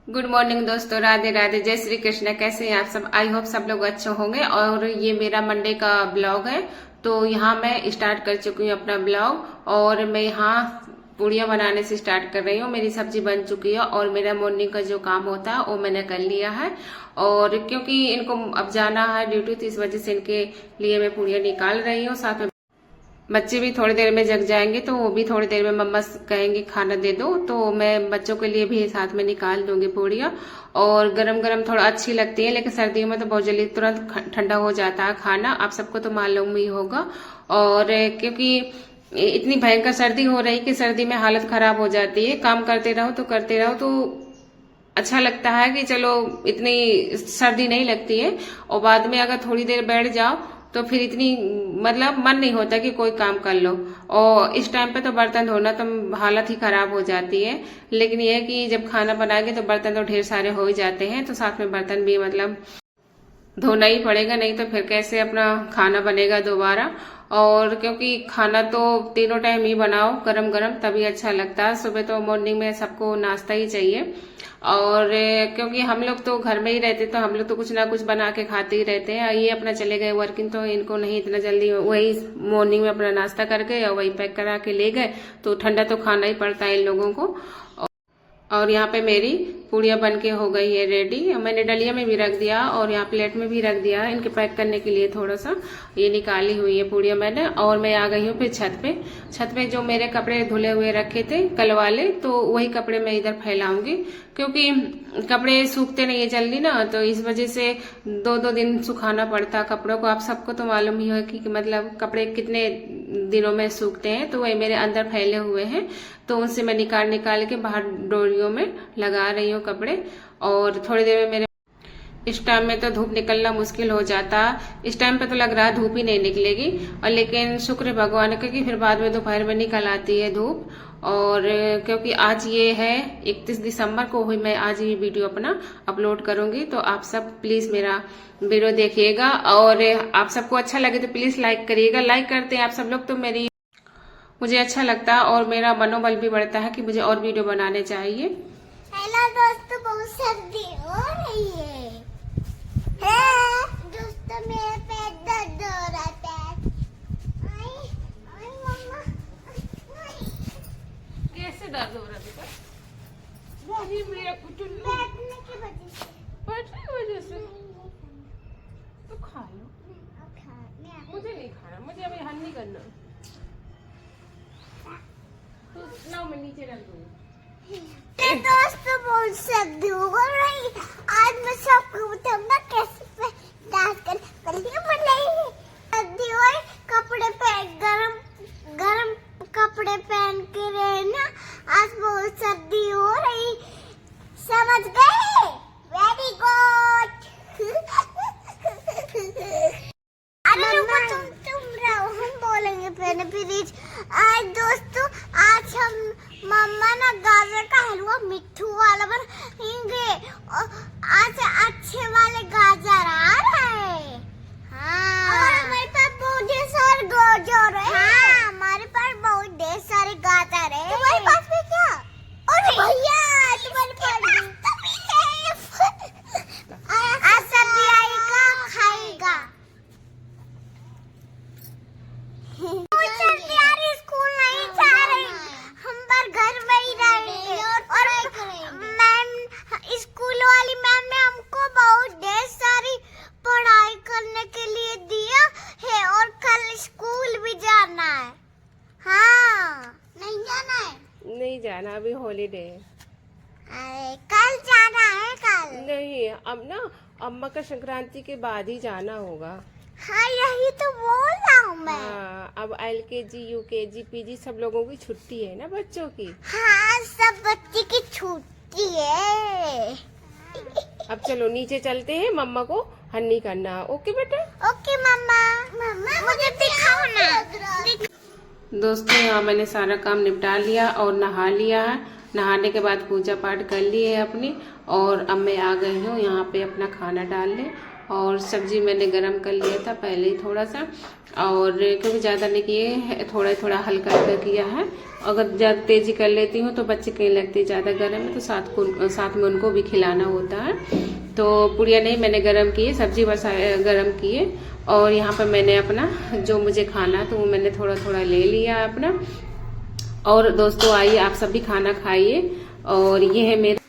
Good morning दोस्तों, राधे राधे, जय श्री कृष्ण। कैसे हैं आप सब? आई होप सब लोग अच्छे होंगे। और ये मेरा मंडे का ब्लॉग है। तो यहाँ मैं स्टार्ट कर चुकी हूँ अपना ब्लॉग और मैं यहाँ पूड़ियाँ बनाने से स्टार्ट कर रही हूँ। मेरी सब्जी बन चुकी है और मेरा मॉर्निंग का जो काम होता है वो मैंने कर लिया है। और क्योंकि इनको अब जाना है ड्यूटी, तो इस वजह से इनके लिए मैं पूड़ियाँ निकाल रही हूँ। साथ में बच्चे भी थोड़ी देर में जग जाएंगे तो वो भी थोड़ी देर में मम्मा कहेंगे खाना दे दो, तो मैं बच्चों के लिए भी साथ में निकाल दूंगी पूड़ियाँ। और गरम गरम थोड़ा अच्छी लगती है, लेकिन सर्दियों में तो बहुत जल्दी तुरंत ठंडा हो जाता है खाना, आप सबको तो मालूम ही होगा। और क्योंकि इतनी भयंकर सर्दी हो रही कि सर्दी में हालत खराब हो जाती है। काम करते रहो तो अच्छा लगता है कि चलो इतनी सर्दी नहीं लगती है। और बाद में अगर थोड़ी देर बैठ जाओ तो फिर इतनी मतलब मन नहीं होता कि कोई काम कर लो। और इस टाइम पे तो बर्तन धोना तो हालत ही खराब हो जाती है। लेकिन यह है कि जब खाना बनाएंगे तो बर्तन तो ढेर सारे हो ही जाते हैं, तो साथ में बर्तन भी मतलब धोना ही पड़ेगा, नहीं तो फिर कैसे अपना खाना बनेगा दोबारा। और क्योंकि खाना तो तीनों टाइम ही बनाओ गरम गरम, तभी अच्छा लगता है। सुबह तो मॉर्निंग में सबको नाश्ता ही चाहिए। और क्योंकि हम लोग तो घर में ही रहते तो हम लोग तो कुछ ना कुछ बना के खाते ही रहते हैं। ये अपना चले गए वर्किंग, तो इनको नहीं इतना जल्दी, वही मॉर्निंग में अपना नाश्ता कर गए और वही पैक करा के ले गए, तो ठंडा तो खाना ही पड़ता है इन लोगों को। और यहाँ पे मेरी पूड़ियाँ बन के हो गई है रेडी। मैंने डलिया में भी रख दिया और यहाँ प्लेट में भी रख दिया है इनके पैक करने के लिए। थोड़ा सा ये निकाली हुई है पूड़ियाँ मैंने। और मैं आ गई हूँ फिर छत पे जो मेरे कपड़े धुले हुए रखे थे कल वाले, तो वही कपड़े मैं इधर फैलाऊंगी, क्योंकि कपड़े सूखते नहीं है जल्दी ना, तो इस वजह से 2-2 दिन सुखाना पड़ता कपड़ों को। आप सबको तो मालूम ही है कि मतलब कपड़े कितने दिनों में सूखते हैं। तो वही मेरे अंदर फैले हुए हैं, तो उनसे मैं निकाल के बाहर डोरियों में लगा रही हूँ कपड़े। और थोड़ी देर में मेरे इस टाइम में तो धूप निकलना मुश्किल हो जाता। इस टाइम पे तो लग रहा है धूप ही नहीं निकलेगी, और लेकिन शुक्र है भगवान का कि फिर बाद में दोपहर में निकल आती है धूप। और क्योंकि आज ये है 31 दिसंबर को हुई, मैं आज ये वीडियो अपना अपलोड करूंगी, तो आप सब प्लीज मेरा वीडियो देखिएगा। और आप सबको अच्छा लगे तो प्लीज लाइक करिएगा। लाइक करते हैं आप सब लोग तो मुझे अच्छा लगता है और मेरा मनोबल भी बढ़ता है कि मुझे और वीडियो बनाने चाहिए। हेलो दोस्तों, बहुत सर्दी हो रही है। दोस्तों मेरे पेट दर्द हो रहा है। आई मम्मा, कैसे दर्द हो रहा है? वही मेरा कुछ बैठने की वजह से। बैठने की वजह से तो खा लो। मुझे नहीं खाना, मुझे अभी हल नहीं करना। तो ना मैं नीचे रख दूंगी। दोस्तों बहुत सर्दी हो रही है। आज मैं सबको बताऊंगा कैसे डांस कर सर्दी हो, कपड़े पहन गरम कपड़े पहन के रहना। आज बहुत सर्दी हो रही, समझ गए? Very good. अरे रुको, तुम रहो, हम बोलेंगे पहले प्लीज। आज दोस्तों, आज हम मम्मा ना गाजर का हलवा मिट्ठू वाला बनाएंगे। आज अच्छे वाले गाजर आ रहे हैं। हाँ, और हमारे पास बहुत ढेर सारे गाजर है। हाँ, हमारे पास बहुत ढेर सारे गाजर है। तुम्हारे पास भी क्या? अरे भैया, तुम्हारे पास आज सब्जी आएगा, खाएगा। स्कूल नहीं जा रही, हम पर घर में ही रहेंगे। और मैम, स्कूल वाली मैम ने हमको बहुत ढेर सारी पढ़ाई करने के लिए दिया है और कल स्कूल भी जाना है। हाँ, नहीं जाना है? नहीं जाना, अभी हॉलीडे है। अरे कल जाना है। कल नहीं, अब मकर संक्रांति के बाद ही जाना होगा। हाँ, यही तो बोल रहा हूँ मैं। हाँ, अब LKG UKG PG सब लोगों की छुट्टी है ना बच्चों की। हाँ, सब बच्चे की छुट्टी है। अब चलो नीचे चलते हैं, मम्मा को हन्नी करना। ओके बेटा? ओके मम्मा। मम्मा मुझे दिखाओ ना। दोस्तों, यहाँ मैंने सारा काम निपटा लिया और नहा लिया है। नहाने के बाद पूजा पाठ कर ली है अपनी, और अब मैं आ गई हूँ यहाँ पे अपना खाना डालने। और सब्जी मैंने गरम कर लिया था पहले ही थोड़ा सा, और क्योंकि ज़्यादा नहीं किए, थोड़ा थोड़ा हल्का हल्का किया है। अगर ज़्यादा तेज़ी कर लेती हूँ तो बच्चे कहीं लगते ज़्यादा गर्म है, तो साथ में उनको भी खिलाना होता है। तो पुड़िया नहीं मैंने गरम किए, सब्जी बस गरम किए। और यहाँ पर मैंने अपना जो मुझे खाना तो वो मैंने थोड़ा थोड़ा ले लिया अपना। और दोस्तों आइए आप सब भी खाना खाइए। और ये है मेरा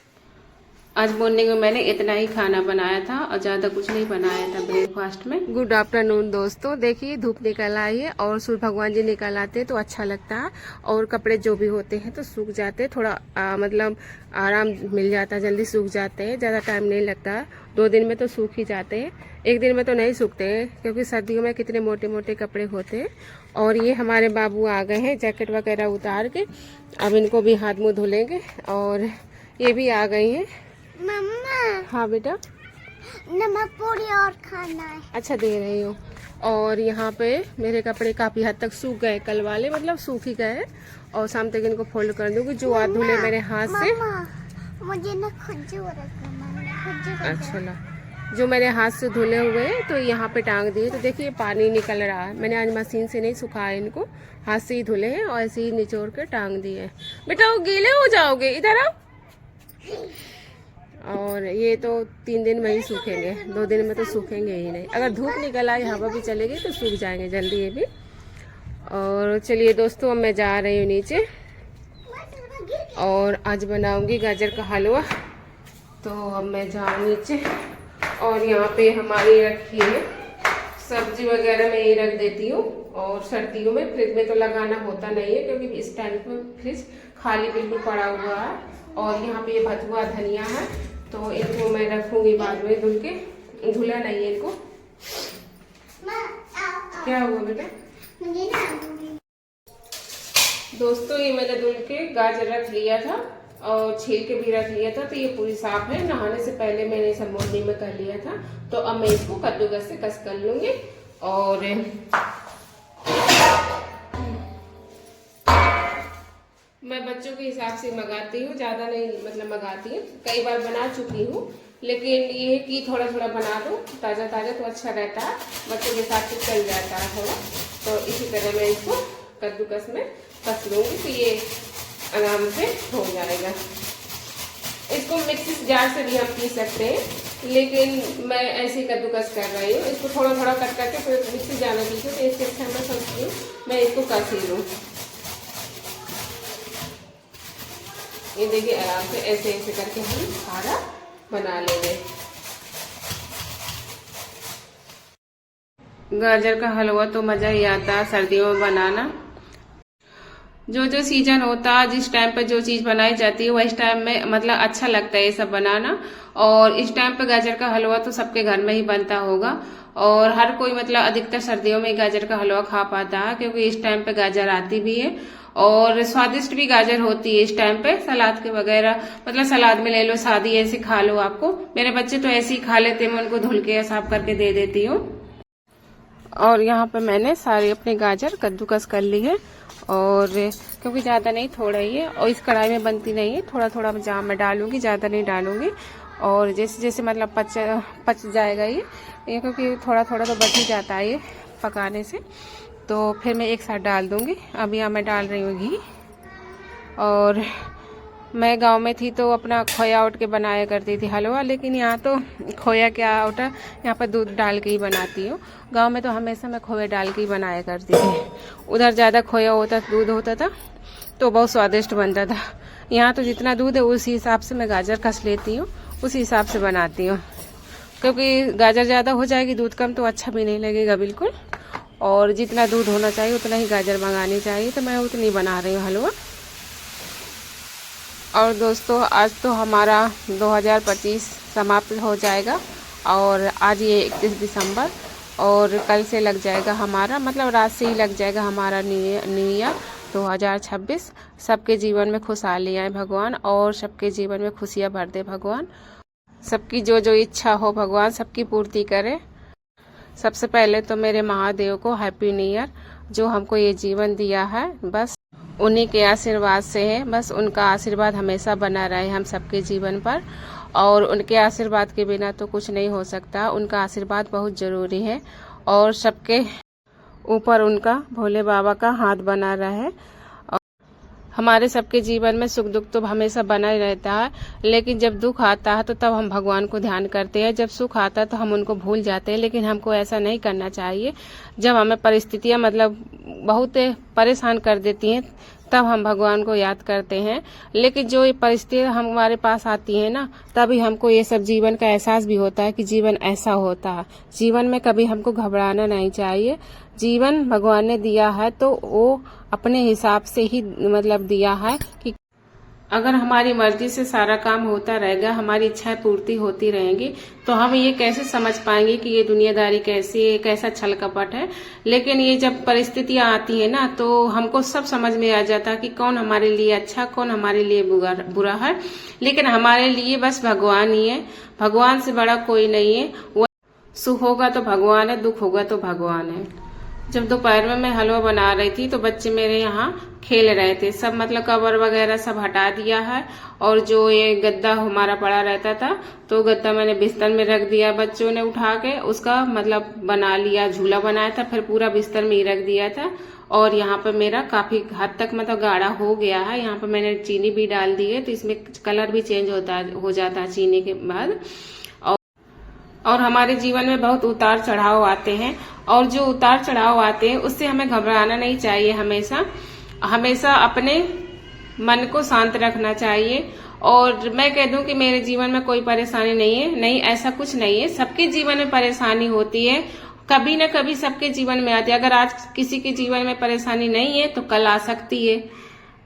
आज मॉर्निंग में मैंने इतना ही खाना बनाया था और ज़्यादा कुछ नहीं बनाया था ब्रेकफास्ट में। गुड आफ्टरनून दोस्तों, देखिए धूप निकल आई है और सूर्य भगवान जी निकल आते हैं तो अच्छा लगता है, और कपड़े जो भी होते हैं तो सूख जाते हैं, थोड़ा मतलब आराम मिल जाता है, जल्दी सूख जाते हैं, ज़्यादा टाइम नहीं लगता। 2 दिन में तो सूख ही जाते हैं, 1 दिन में तो नहीं सूखते हैं, क्योंकि सर्दियों में कितने मोटे मोटे कपड़े होते हैं। और ये हमारे बाबू आ गए हैं जैकेट वगैरह उतार के, अब इनको भी हाथ मुँह धुलेंगे। और ये भी आ गई हैं। मम्मा। हाँ बेटा, नमक पूरी और खाना है। अच्छा दे रही हूँ। और यहाँ पे मेरे कपड़े काफी हद तक सूख गए, कल वाले मतलब सूख ही गए, और शाम तक इनको फोल्ड कर दूंगी। जो हाथ धुले मेरे हाथ से, मुझे ना खुजूर है। अच्छा ला, जो मेरे हाथ से धुले हुए हैं तो यहाँ पे टांग दिए। तो देखिए पानी निकल रहा है, मैंने आज मशीन से नहीं सुखाया इनको, हाथ से ही धुले हैं और ऐसे ही निचोड़ के टांग दिए। बेटा वो गीले हो जाओगे, इधर आओ। और ये तो 3 दिन में ही सूखेंगे, 2 दिन में तो सूखेंगे ही नहीं। अगर धूप निकल आई, हवा भी चलेगी तो सूख जाएंगे जल्दी ये भी। और चलिए दोस्तों, अब मैं जा रही हूँ नीचे और आज बनाऊंगी गाजर का हलवा। तो अब मैं जाऊँ नीचे, और यहाँ पे हमारी रखी है सब्जी वगैरह मैं ये रख देती हूँ। और सर्दियों में फ्रिज में तो लगाना होता नहीं है, क्योंकि इस टाइम पे फ्रिज खाली बिल्कुल पड़ा हुआ है। और यहाँ पे ये भथुआ धनिया है, तो इनको मैं रखूंगी बाद में धुल के, धुला नहीं है इनको। क्या हुआ बेटा? दोस्तों ये मैंने धुल के गाजर रख लिया था और छील के भी रख लिया था, तो ये पूरी साफ है। नहाने से पहले मैंने सब मॉर्निंग में कर लिया था। तो अब मैं इसको कद्दूकस से कस कर लूंगी। और मैं बच्चों के हिसाब से मंगाती हूँ, ज़्यादा नहीं मतलब मंगाती हूँ, कई बार बना चुकी हूँ, लेकिन ये है कि थोड़ा थोड़ा बना दो ताज़ा ताज़ा तो अच्छा रहता है, बच्चों के हिसाब से चल जाता है थोड़ा। तो इसी तरह मैं इसको कद्दूकस में कस लूँगी, तो ये आराम से हो जाएगा। इसको मिक्सी जार से भी हम पी सकते हैं, लेकिन मैं ऐसे ही कद्दूकस कर रही हूँ। इसको थोड़ा थोड़ा कट करके फिर मिक्सी जार में पीछे, तो इससे अच्छा मैं सोचती हूँ मैं इसको कस ही लूँ। ये देखिए आराम से ऐसे ऐसे करके हम सारा बना लेंगे। गाजर का हलवा तो मजा ही आता है सर्दियों में बनाना। जो सीजन होता है, जिस टाइम पे जो चीज बनाई जाती है, वह इस टाइम में मतलब अच्छा लगता है ये सब बनाना। और इस टाइम पे गाजर का हलवा तो सबके घर में ही बनता होगा, और हर कोई मतलब अधिकतर सर्दियों में गाजर का हलवा खा पाता है, क्योंकि इस टाइम पे गाजर आती भी है और स्वादिष्ट भी गाजर होती है इस टाइम पे। सलाद के वगैरह मतलब सलाद में ले लो, सादी ऐसे खा लो। आपको मेरे बच्चे तो ऐसे ही खा लेते हैं, मैं उनको धुल के साफ करके दे देती हूँ। और यहाँ पे मैंने सारी अपनी गाजर कद्दूकस कर ली है, और क्योंकि ज़्यादा नहीं थोड़ा ही है, और इस कढ़ाई में बनती नहीं है, थोड़ा थोड़ा जाम में डालूंगी, ज़्यादा नहीं डालूंगी। और जैसे जैसे मतलब पच जाएगा ये, क्योंकि थोड़ा थोड़ा तो बच ही जाता है ये पकाने से, तो फिर मैं एक साथ डाल दूंगी। अब यहाँ मैं डाल रही हूँ घी। और मैं गांव में थी तो अपना खोया उठ के बनाया करती थी हलवा, लेकिन यहाँ तो खोया क्या उठा, यहाँ पर दूध डाल के ही बनाती हूँ। गांव में तो हमेशा मैं खोया डाल के ही बनाया करती थी। उधर ज़्यादा खोया होता, दूध होता था तो बहुत स्वादिष्ट बनता था। यहाँ तो जितना दूध है उसी हिसाब से मैं गाजर कस लेती हूँ, उसी हिसाब से बनाती हूँ, क्योंकि गाजर ज़्यादा हो जाएगी, दूध कम तो अच्छा भी नहीं लगेगा बिल्कुल। और जितना दूध होना चाहिए उतना ही गाजर मंगानी चाहिए, तो मैं उतनी बना रही हूँ हलवा। और दोस्तों आज तो हमारा 2025 समाप्त हो जाएगा, और आज ये 31 दिसंबर, और कल से लग जाएगा हमारा मतलब रात से ही लग जाएगा हमारा न्यू ईयर 2026। सबके जीवन में खुशहाली आए भगवान, और सबके जीवन में खुशियाँ भर दे भगवान। सबकी जो जो इच्छा हो भगवान सबकी पूर्ति करे। सबसे पहले तो मेरे महादेव को हैप्पी न्यू ईयर, जो हमको ये जीवन दिया है बस। उन्हीं के आशीर्वाद से है। बस उनका आशीर्वाद हमेशा बना रहे हम सबके जीवन पर, और उनके आशीर्वाद के बिना तो कुछ नहीं हो सकता। उनका आशीर्वाद बहुत ज़रूरी है, और सबके ऊपर उनका भोले बाबा का हाथ बना रहे। हमारे सबके जीवन में सुख दुख तो हमेशा बना ही रहता है, लेकिन जब दुख आता है तो तब हम भगवान को ध्यान करते हैं। जब सुख आता है तो हम उनको भूल जाते हैं, लेकिन हमको ऐसा नहीं करना चाहिए। जब हमें परिस्थितियां मतलब बहुत परेशान कर देती हैं तब हम भगवान को याद करते हैं, लेकिन जो ये परिस्थितियां हमारे पास आती है ना, तभी हमको ये सब जीवन का एहसास भी होता है कि जीवन ऐसा होता है। जीवन में कभी हमको घबराना नहीं चाहिए। जीवन भगवान ने दिया है तो वो अपने हिसाब से ही मतलब दिया है कि अगर हमारी मर्जी से सारा काम होता रहेगा, हमारी इच्छाएं पूर्ति होती रहेंगी, तो हम ये कैसे समझ पाएंगे कि ये दुनियादारी कैसी है, कैसा छल कपट है। लेकिन ये जब परिस्थितियां आती है ना, तो हमको सब समझ में आ जाता है कि कौन हमारे लिए अच्छा, कौन हमारे लिए बुरा है। लेकिन हमारे लिए बस भगवान ही है, भगवान से बड़ा कोई नहीं है। वो सुख होगा तो भगवान है, दुख होगा तो भगवान है। जब दोपहर में मैं हलवा बना रही थी तो बच्चे मेरे यहाँ खेल रहे थे। सब मतलब कवर वगैरह सब हटा दिया है, और जो ये गद्दा हमारा पड़ा रहता था तो गद्दा मैंने बिस्तर में रख दिया। बच्चों ने उठा के उसका मतलब बना लिया, झूला बनाया था, फिर पूरा बिस्तर में ही रख दिया था। और यहाँ पे मेरा काफी हद तक मतलब गाढ़ा हो गया है। यहाँ पे मैंने चीनी भी डाल दी है, तो इसमें कलर भी चेंज हो जाता है चीनी के बाद। और हमारे जीवन में बहुत उतार चढ़ाव आते हैं, और जो उतार चढ़ाव आते हैं उससे हमें घबराना नहीं चाहिए। हमेशा अपने मन को शांत रखना चाहिए। और मैं कह दूं कि मेरे जीवन में कोई परेशानी नहीं है, नहीं ऐसा कुछ नहीं है। सबके जीवन में परेशानी होती है, कभी न कभी सबके जीवन में आती है। अगर आज किसी के जीवन में परेशानी नहीं है तो कल आ सकती है।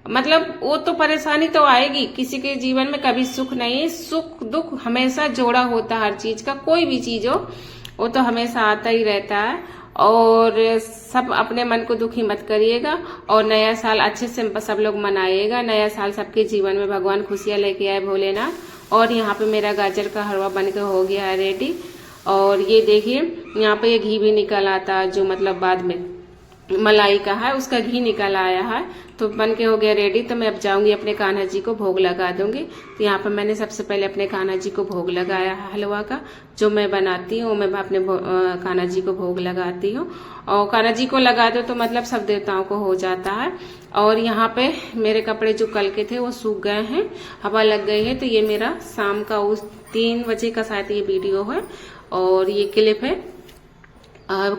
मतलब वो तो परेशानी तो आएगी, किसी के जीवन में कभी सुख नहीं है। सुख दुख हमेशा जोड़ा होता है, हर चीज का, कोई भी चीज हो वो तो हमेशा आता ही रहता है। और सब अपने मन को दुखी मत करिएगा, और नया साल अच्छे से सब लोग मनाइएगा। नया साल सबके जीवन में भगवान खुशियां लेके आए, भोलेनाथ। और यहाँ पे मेरा गाजर का हलवा बनकर हो गया है रेडी। और ये देखिए यहाँ पे ये घी भी निकल आता, जो मतलब बाद में मलाई का है उसका घी निकल आया है। तो बन के हो गया रेडी। तो मैं अब जाऊंगी अपने कान्हा जी को भोग लगा दूंगी। तो यहाँ पर मैंने सबसे पहले अपने कान्हा जी को भोग लगाया है हलवा का, जो मैं बनाती हूँ। मैं अपने कान्हा जी को भोग लगाती हूँ, और कान्हा जी को लगा दो तो मतलब सब देवताओं को हो जाता है। और यहाँ पे मेरे कपड़े जो कल के थे वो सूख गए हैं, हवा लग गई है। तो ये मेरा शाम का उस 3 बजे का शायद ये वीडियो है, और ये क्लिप है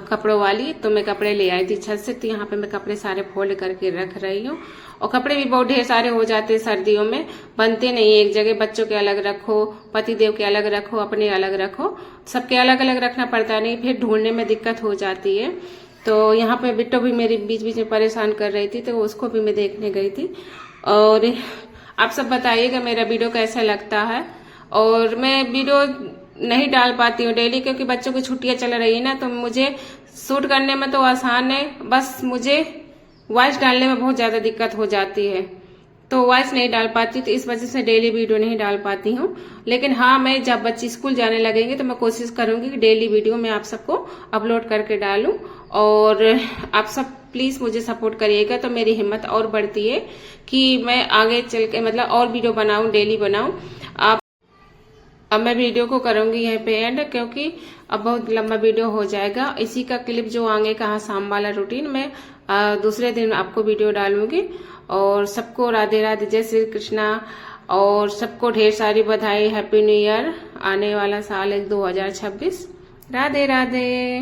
कपड़ों वाली। तो मैं कपड़े ले आई थी छत से, तो यहाँ पे मैं कपड़े सारे फोल्ड करके रख रही हूँ। और कपड़े भी बहुत ढेर सारे हो जाते हैं सर्दियों में, बनते नहीं एक जगह। बच्चों के अलग रखो, पति देव के अलग रखो, अपने अलग रखो, सबके अलग अलग रखना पड़ता है, नहीं फिर ढूंढने में दिक्कत हो जाती है। तो यहाँ पे बिट्टो भी मेरी बीच बीच में परेशान कर रही थी, तो उसको भी मैं देखने गई थी। और आप सब बताइएगा मेरा वीडियो कैसा लगता है। और मैं वीडियो नहीं डाल पाती हूँ डेली, क्योंकि बच्चों की छुट्टियां चल रही है ना, तो मुझे शूट करने में तो आसान है, बस मुझे वॉइस डालने में बहुत ज्यादा दिक्कत हो जाती है। तो वॉइस नहीं डाल पाती, तो इस वजह से डेली वीडियो नहीं डाल पाती हूँ। लेकिन हाँ, मैं जब बच्चे स्कूल जाने लगेंगे तो मैं कोशिश करूंगी कि डेली वीडियो मैं आप सबको अपलोड करके डालूं। और आप सब प्लीज मुझे सपोर्ट करिएगा, तो मेरी हिम्मत और बढ़ती है कि मैं आगे चल के मतलब और वीडियो बनाऊं, डेली बनाऊं। अब मैं वीडियो को करूंगी यहीं पे एंड, क्योंकि अब बहुत लंबा वीडियो हो जाएगा। इसी का क्लिप जो आगे कहा शाम वाला रूटीन में दूसरे दिन आपको वीडियो डालूंगी। और सबको राधे राधे, जय श्री कृष्णा, और सबको ढेर सारी बधाई, हैप्पी न्यू ईयर। आने वाला साल है 2026। राधे राधे।